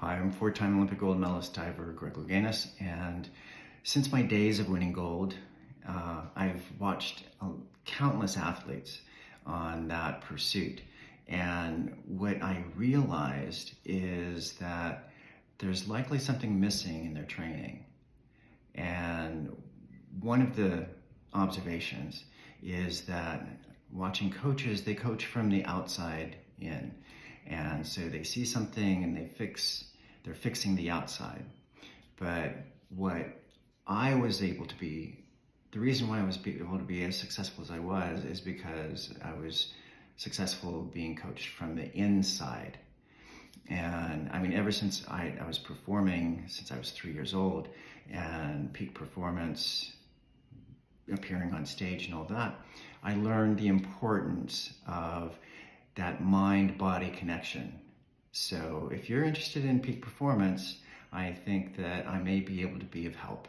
Hi, I'm four-time Olympic gold medalist diver Greg Louganis, and since my days of winning gold, I've watched countless athletes on that pursuit. And what I realized is that there's likely something missing in their training. And one of the observations is that watching coaches, they coach from the outside in. And so they see something and they're fixing the outside. But what I was able to be, the reason why I was able to be as successful as I was is because I was successful being coached from the inside. And I mean, ever since I was performing, since I was 3 years old, and peak performance, appearing on stage and all that, I learned the importance of that mind-body connection. So if you're interested in peak performance, I think that I may be able to be of help.